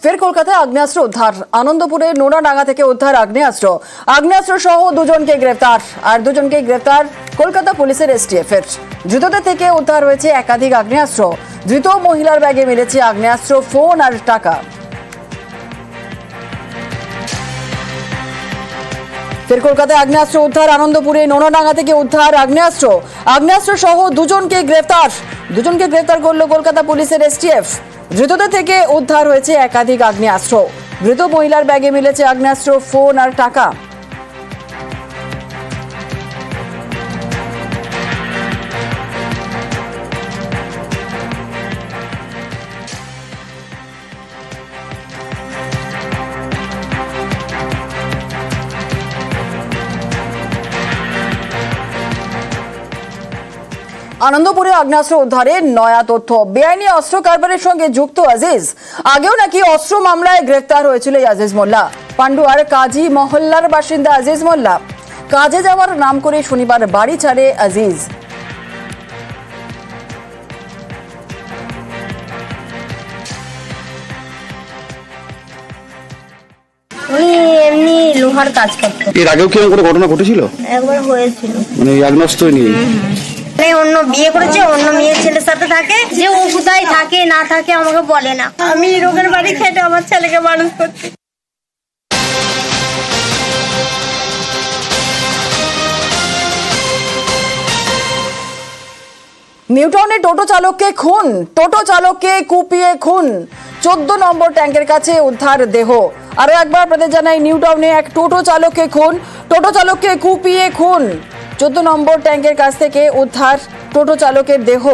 ফের কলকাতায় আগ্নেয়াস্ত্র উদ্ধার। আনন্দপুরে নোনাডাঙ্গা থেকে উদ্ধার আগ্নেয়াস্ত্র সহ দুজনকে গ্রেফতার। আর দুজনকে গ্রেফতার কলকাতা পুলিশের এসটিএফ এর। ধৃতদের থেকে উদ্ধার হয়েছে একাধিক আগ্নেয়াস্ত্র। ধৃত মহিলার ব্যাগে মিলেছে আগ্নেয়াস্ত্র, ফোন আর টাকা। ফের কলকাতায় আগ্নেয়াস্ত্র উদ্ধার। আনন্দপুরে নোনাডাঙ্গা থেকে উদ্ধার আগ্নেয়াস্ত্র সহ দুজনকে গ্রেফতার করলো কলকাতা পুলিশের এসটিএফ। ধৃতদের থেকে উদ্ধার হয়েছে একাধিক আগ্নেয়াস্ত্র। ধৃত মহিলার ব্যাগে মিলেছে আগ্নেয়াস্ত্র, ফোন আর টাকা। আনন্দপুরে আগ্নেয়াস্ত্র উদ্ধারে নয়া তথ্য। বেআইনি অস্ত্র কারবারের সঙ্গে যুক্ত আজিজ। আগেও নাকি অস্ত্র মামলায় গ্রেফতার হয়েছিল আজিজ মোল্লা। পান্ডুয়ার কাজী মহল্লার বাসিন্দা আজিজ মোল্লা কাজে যাওয়ার নাম করে শনিবার বাড়ি ছাড়ে আজিজ। উনি এমনি লোহার কাজ করতো। এর আগেও কি কোনো ঘটনা ঘটেছিল? একবার হয়েছিল। মানে আগ্নেয়াস্ত্র নিয়ে অন্য বিয়ে করেছে, অন্য মেয়ের ছেলের সাথে থাকে। যে ও কোথায় থাকে না থাকে আমাকে বলে না। আমি রোগের বাড়ি খেটে আমার ছেলেকে মানুষ করছি। নিউটাউনে টোটো চালককে কুপিয়ে খুন। 14 নম্বর ট্যাঙ্কের কাছে উদ্ধার দেহ। আরো একবার আপনাদের জানাই, নিউটাউনে এক টোটো চালককে কুপিয়ে খুন। 14 নম্বর ট্যাঙ্কের কাছ থেকে উদ্ধার টোটো চালকের দেহ।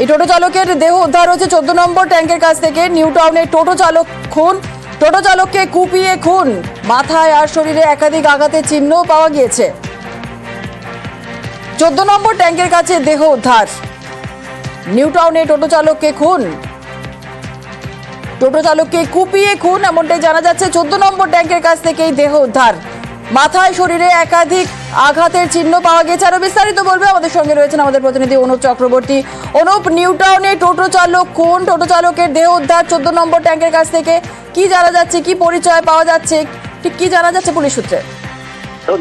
এই টোটো চালকের দেহ উদ্ধার হয়েছে 14 নম্বর ট্যাঙ্কের কাছ থেকে। নিউটাউনে টোটো চালককে কুপিয়ে খুন। মাথায় আর শরীরে একাধিক আঘাতের চিহ্ন পাওয়া গিয়েছে। 14 নম্বর ট্যাঙ্কের কাছে দেহ উদ্ধার। নিউটাউনে টোটো চালককে কুপিয়ে খুন এমনটাই জানা যাচ্ছে। 14 নম্বর ট্যাঙ্কের কাছ থেকেই দেহ উদ্ধার। মাথায় শরীরে একাধিক আঘাতের চিহ্ন পাওয়া গেছে। আরো বিস্তারিত বলবে আমাদের সঙ্গে রয়েছেন আমাদের প্রতিনিধি অনুপ চক্রবর্তী। অনুপ, নিউটাউনে টোটো চালকের দেহ উদ্ধার 14 নম্বর ট্যাঙ্কের কাছ থেকে। কি জানা যাচ্ছে, কি পরিচয় পাওয়া যাচ্ছে, ঠিক কি জানা যাচ্ছে পুলিশ সূত্রে?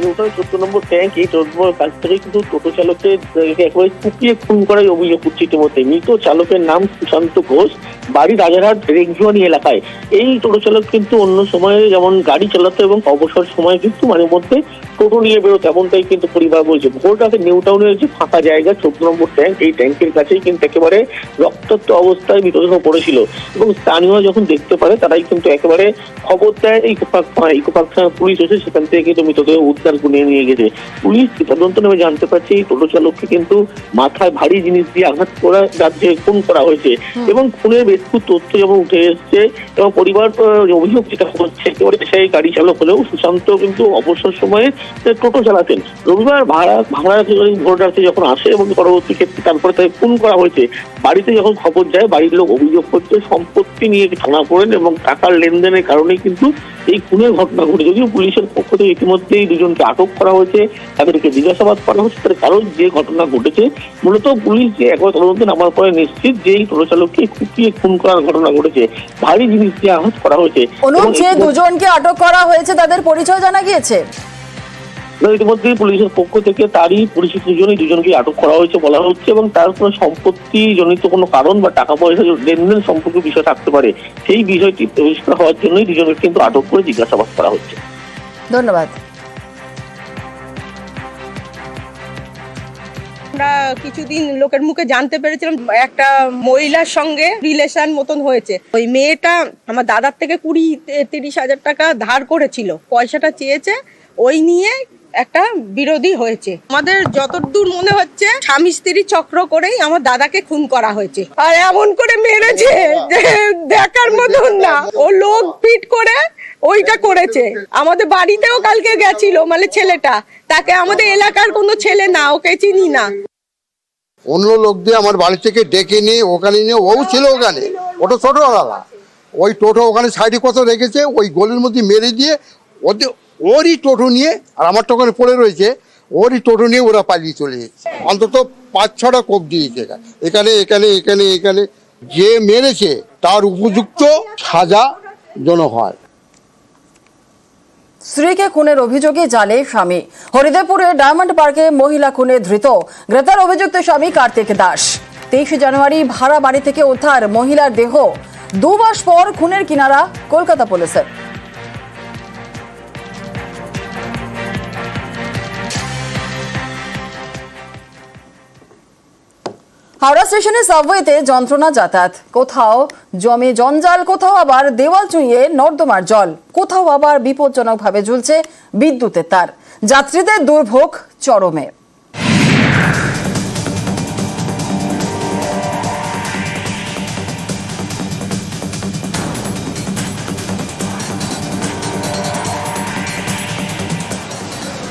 নিউটাউন 14 নম্বর ট্যাঙ্ক, এই টোটোর কাছ থেকে কিন্তু টোটো চালকের একেবারে কুপিয়ে খুন করার অভিযোগ উঠছে ইতিমধ্যে। মৃত চালকের নাম সুশান্ত ঘোষ, বাড়ি রাজারহাট রেংজুয়ানি এলাকায়। এই টোটো চালক কিন্তু অন্য সময়ে যেমন গাড়ি চালাতো এবং অবসর সময় কিন্তু মাঝে মধ্যে টোটো নিয়ে বেরোতো, এমনটাই কিন্তু পরিবার বলছে। ভোর রাতে নিউটাউনের যে ফাঁকা জায়গা 14 নম্বর ট্যাঙ্ক, এই ট্যাঙ্কের কাছেই কিন্তু একেবারে রক্তাক্ত অবস্থায় মৃতদেহ পড়েছিল এবং স্থানীয়রা যখন দেখতে পারে তারাই কিন্তু একেবারে খবর দেয়। ইকোপার্ক পুলিশ এসে সেখান থেকে কিন্তু মৃতদেহ উদ্ধার করে নিয়ে গেছে। পুলিশ তদন্ত নেমে জানতে পারছে এই টোটো চালককে কিন্তু মাথায় ভারী জিনিস দিয়ে আঘাত করা রাজ্যে খুন করা হয়েছে এবং খুনের বেশ কিছু তথ্য যেমন উঠে এসছে এবং পরিবার অভিযোগ যেটা হচ্ছে একেবারে সেই গাড়ি চালক হলেও সুশান্ত কিন্তু অবসর সময়ে টোটো চালাতেন। রবিবার ভাড়া ভোর রাতে যখন আসে এবং পরবর্তী ক্ষেত্রে তারপরে তাকে খুন করা হয়েছে। বাড়িতে যখন খবর যায় বাড়ির লোক অভিযোগ করছে সম্পত্তি নিয়ে থানা করেন এবং টাকার লেনদেনের কারণেই কিন্তু এই খুনের ঘটনা ঘটে। যদিও পুলিশের পক্ষ থেকে ইতিমধ্যেই দুজনকে আটক করা হয়েছে, তাদেরকে জিজ্ঞাসাবাদ করা হচ্ছে। তার কারণ যে ঘটনা ঘটেছে মূলত পুলিশ যে একবার তদন্তে নামার পরে নিশ্চিত যে এই টোটো চালককে কুপিয়ে খুন করার ঘটনা ঘটেছে, ভারী জিনিস দিয়ে আঘাত করা হয়েছে। যে দুজনকে আটক করা হয়েছে তাদের পরিচয় জানা গিয়েছে? ইতিমধ্যে পুলিশের পক্ষ থেকে তারই পরিচিত দুজনকে আটক করা হয়েছে বলা হচ্ছে এবং তার কোনো সম্পত্তি জনিত কোনো কারণ বা টাকা পয়সা লেনদেন সম্পর্কে বিষয় থাকতে পারে, সেই বিষয়টি পরিষ্কার হওয়ার জন্যই দুজনকে কিন্তু আটক করে জিজ্ঞাসাবাদ করা হচ্ছে। ধন্যবাদ। আমরা কিছুদিন লোকের মুখে জানতে পেরেছিলাম একটা মহিলার সঙ্গে রিলেশন মতন হয়েছে। ওই মেয়েটা আমার দাদার থেকে 20-30 হাজার টাকা ধার করেছিল, পয়সাটা চেয়েছে, ওই নিয়ে একটা বিরোধী হয়েছে। আমাদের যতদূর মনে হচ্ছে স্বামী স্ত্রী চক্র করেই আমার দাদাকে খুন করা হয়েছে। আর এমন করে মেরেছে যে দেখার মতন না। ও লোক ফিট করে ওইটা করেছে। আমাদের বাড়িতেও কালকে গেছিল, মানে ছেলেটা, তাকে আমাদের এলাকার কোনো ছেলে না, ওকে চিনি না। অন্য লোক দিয়ে আমার বাড়ি থেকে ডেকে নিয়ে ওখানে নিয়ে, ও ছিল ওখানে, ওটা ছোটবেলা, ওই টোটো ওখানে সাইডে কত রেখেছে, ওই গলির মধ্যে মেরে দিয়ে ওরই টোটো নিয়ে, আর আমার তো ওখানে পড়ে রয়েছে, ওরই টোটো নিয়ে ওরা পালিয়ে চলে যাচ্ছে। অন্তত 5-6টা কোপ দিয়েছে এখানে এখানে এখানে এখানে। যে মেরেছে তার উপযুক্ত সাজা যেন হয়। স্ত্রীকে খুনের অভিযোগে জালে স্বামী। হরিদেবপুরে ডায়মন্ড পার্কে মহিলা খুনে ধৃত। গ্রেপ্তার অভিযুক্ত স্বামী কার্তিক দাস। 23 জানুয়ারি ভাড়া বাড়ি থেকে উদ্ধার মহিলার দেহ। 2 মাস পর খুনের কিনারা কলকাতা পুলিশের। হাওড়া স্টেশনে সাবওয়েতে যন্ত্রণা যাতায়াত। কোথাও জমে জঞ্জাল, কোথাও আবার দেওয়াল চুঁইয়ে নর্দমার জল, কোথাও আবার বিপজ্জনকভাবে ঝুলছে বিদ্যুতের তার। যাত্রীদের দুর্ভোগ চরমে।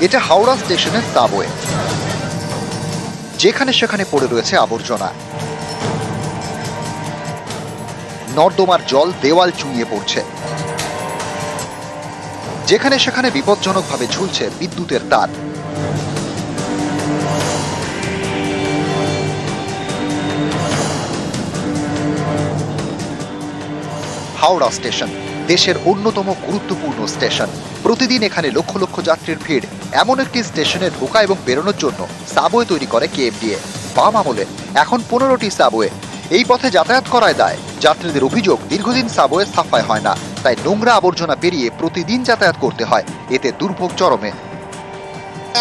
এটা হাওড়া স্টেশনের সাবওয়ে, যেখানে সেখানে পড়ে রয়েছে আবর্জনা, নর্দমার জল দেওয়াল চুঁইয়ে পড়ছে, যেখানে সেখানে বিপজ্জনকভাবে ঝুলছে বিদ্যুতের তার। হাওড়া স্টেশন দেশের অন্যতম গুরুত্বপূর্ণ স্টেশন। প্রতিদিন এখানে লক্ষ লক্ষ যাত্রীর ভিড়। এমন একটি স্টেশনে ঢোকা এবং বেরোনোর জন্য সাবওয়ে তৈরি করে কেএমডিএ। বাম আমলে এখন 15টি সাবওয়ে। এই পথে যাতায়াত করায় দায়। যাত্রীদের অভিযোগ, দীর্ঘদিন সাবওয়ে সাফাই হয় না, তাই নোংরা আবর্জনা পেরিয়ে প্রতিদিন যাতায়াত করতে হয়। এতে দুর্ভোগ চরমে।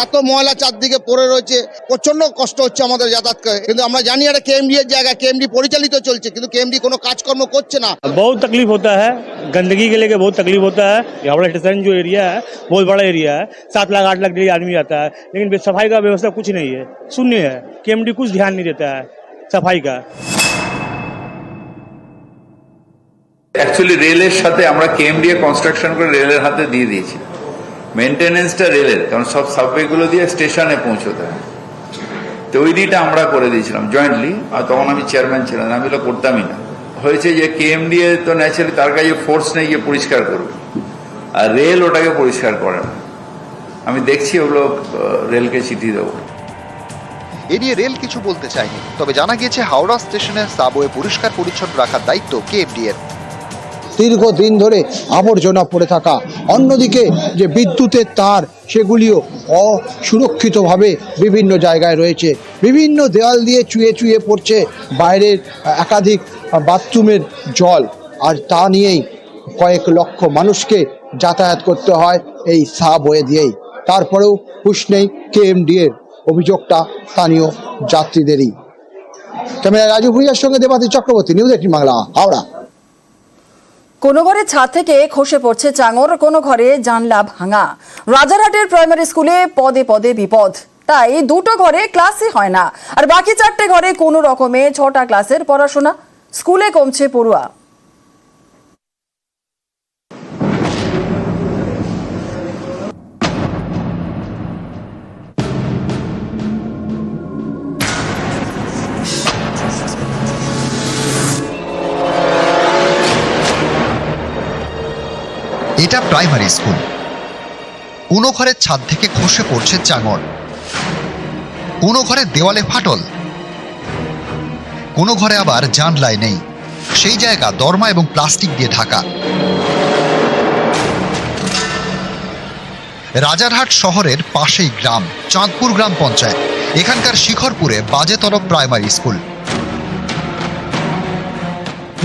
এত ময়লা চারদিকে পড়ে রয়েছে, প্রচন্ড কষ্ট হচ্ছে আমাদের যাতায়াত করে। কিন্তু আমরা জানি এটা কেএমডি এর জায়গা, কেএমডি পরিচালিত চলছে, কিন্তু কেএমডি কোনো কাজকর্ম করছে না। बहुत तकलीफ होता है, गंदगी के लेके बहुत तकलीफ होता है। हावड़ा स्टेशन जो एरिया है बहुत बड़ा एरिया है, 7 लाख 8 लाख डेली आदमी आता है, लेकिन सफाई का व्यवस्था कुछ नहीं है, शून्य है। केएमडी कुछ ध्यान नहीं देता है सफाई का। অ্যাকচুয়ালি রেলের সাথে আমরা কেএমডিএ কনস্ট্রাকশন করে রেলের হাতে দিয়ে দিয়েছি। মেনটেনেন্সটা রেলের, কারণ সব সাবওয়েগুলো দিয়ে স্টেশনে পৌঁছতে হয়, তো ওই দিকটা আমরা করে দিয়েছিলাম জয়েন্টলি। আর তখন আমি চেয়ারম্যান ছিলাম, আমি ওগুলো করতামই না। হয়েছে যে কেএমডিএ তো ন্যাচারালি তার কাছে ফোর্স নেই গিয়ে পরিষ্কার করবে, আর রেল ওটাকে পরিষ্কার করে না। আমি দেখছি ওগুলো রেলকে চিঠি দেবো। এ নিয়ে রেল কিছু বলতে চায়নি, তবে জানা গিয়েছে হাওড়া স্টেশনের সাবওয়ে পরিষ্কার পরিচ্ছন্ন রাখার দায়িত্ব কেএমডিএর। দীর্ঘদিন ধরে আবর্জনা পড়ে থাকা, অন্যদিকে যে বিদ্যুতের তার সেগুলিও অসুরক্ষিতভাবে বিভিন্ন জায়গায় রয়েছে। বিভিন্ন দেওয়াল দিয়ে চুয়ে চুয়ে পড়ছে বাইরের একাধিক বাথরুমের জল, আর তা নিয়েই কয়েক লক্ষ মানুষকে যাতায়াত করতে হয় এই সাবওয়ে দিয়েই। তারপরেও হুঁশ নেই কেএমডিএর, অভিযোগটা স্থানীয় যাত্রীদেরই। ক্যামেরা রাজু ভুইয়ার সঙ্গে দেবাতি চক্রবর্তী, নিউজ 18 বাংলা, হাওড়া। কোনো ঘরে ছাদ থেকে খসে পড়ছে চাঙর, কোনো ঘরে জানলা ভাঙা। রাজারহাটের প্রাইমারি স্কুলে পদে পদে বিপদ, তাই 2টো ঘরে ক্লাসই হয় না, আর বাকি 4টে ঘরে কোনো রকমে 6টা ক্লাসের পড়াশোনা। স্কুলে কমছে পড়ুয়া। এটা প্রাইমারি স্কুল। কোনো ঘরের ছাদ থেকে খসে পড়ছে চাঙড়, কোনো ঘরে দেওয়ালে ফাটল, কোনো ঘরে আবার জানলাই নেই, সেই জায়গা দরমা এবং প্লাস্টিক দিয়ে ঢাকা। রাজারহাট শহরের পাশেই গ্রাম, চাঁদপুর গ্রাম পঞ্চায়েত। এখানকার শিখরপুরে বাজেতলব প্রাইমারি স্কুল।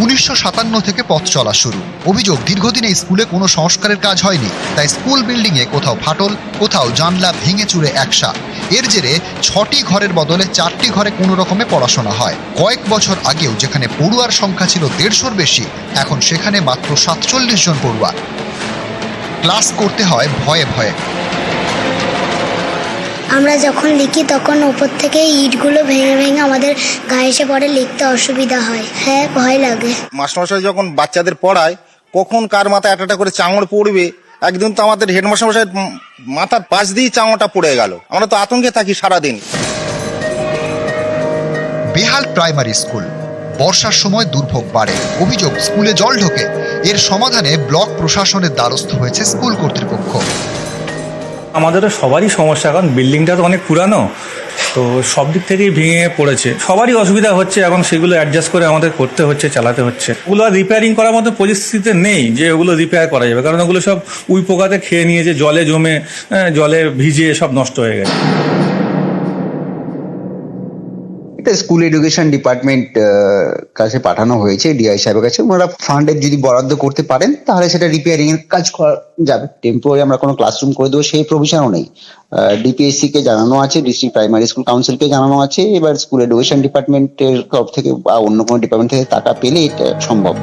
1957 থেকে পথ চলা শুরু। অভিযোগ, দীর্ঘদিন এই স্কুলে কোনো সংস্কারের কাজ হয়নি, তাই স্কুল বিল্ডিংয়ে কোথাও ফাটল, কোথাও জানলা ভেঙে চুরে একসা। এর জেরে 6টি ঘরের বদলে 4টি ঘরে কোনো রকমে পড়াশোনা হয়। কয়েক বছর আগেও যেখানে পড়ুয়ার সংখ্যা ছিল 150-র বেশি, এখন সেখানে মাত্র 47 জন পড়ুয়া। ক্লাস করতে হয় ভয়ে ভয়ে। আমরা যখন লিখি তখন উপর থেকে ইটগুলো ভেঙে ভেঙে আমাদের গায়ে এসে পড়ে, লিখতে অসুবিধা হয়। হ্যাঁ, ভয় লাগে। মাস্টারমশাই যখন বাচ্চাদের পড়ায়, কখন কার মাথায় একটা করে চাঙড় পড়বে। একদিন তো আমাদের হেডমাস্টারমশাই মাথার পাশ দিয়ে চাঙড়টা পড়ে গেল, আমরা তো আতঙ্কে থাকি সারাদিন। বেহাল প্রাইমারি স্কুল, বর্ষার সময় দুর্ভোগ বাড়ে। অভিযোগ, স্কুলে জল ঢোকে। এর সমাধানে ব্লক প্রশাসনের দ্বারস্থ হয়েছে স্কুল কর্তৃপক্ষ। আমাদের তো সবারই সমস্যা, কারণ বিল্ডিংটা তো অনেক পুরানো, তো সব দিক থেকেই ভেঙে পড়েছে, সবারই অসুবিধা হচ্ছে, এখন সেগুলো অ্যাডজাস্ট করে আমাদের করতে হচ্ছে, চালাতে হচ্ছে। ওগুলো আর রিপেয়ারিং করার মতো পরিস্থিতিতে নেই যে ওগুলো রিপেয়ার করা যাবে, কারণ ওগুলো সব উই পোকাতে খেয়ে নিয়েছে, জলে জমে জলে ভিজে সব নষ্ট হয়ে গেছে। এটা স্কুল এডুকেশন ডিপার্টমেন্ট কাছে পাঠানো হয়েছে, ডিআই সাহেবের কাছে। ওনারা ফান্ডের যদি বরাদ্দ করতে পারেন তাহলে সেটা রিপেয়ারিং এর কাজ করা যাবে। টেম্পোরারি আমরা কোনো ক্লাসরুম করে দেবো সেই প্রভিশনও নেই। ডিপিএসসি কে জানানো আছে, ডিস্ট্রিক্ট প্রাইমারি স্কুল কাউন্সিলকে জানানো আছে। এবার স্কুল এডুকেশন ডিপার্টমেন্টের তরফ থেকে বা অন্য কোনো ডিপার্টমেন্ট থেকে টাকা পেলে এটা সম্ভব।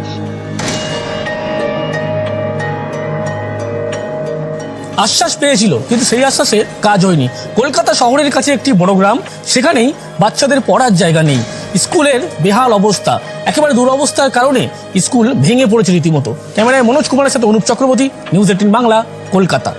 আশ্বাস পেয়েছিল, কিন্তু সেই আশ্বাসে কাজ হয়নি। কলকাতা শহরের কাছে একটি বড় গ্রাম, সেখানেই বাচ্চাদের পড়ার জায়গা নেই, স্কুলের বেহাল অবস্থা, একেবারে দুরবস্থার কারণে স্কুল ভেঙে পড়েছে রীতিমতো। ক্যামেরায় মনোজ কুমারের সাথে অনুপ চক্রবর্তী, নিউজ 18 বাংলা, কলকাতা।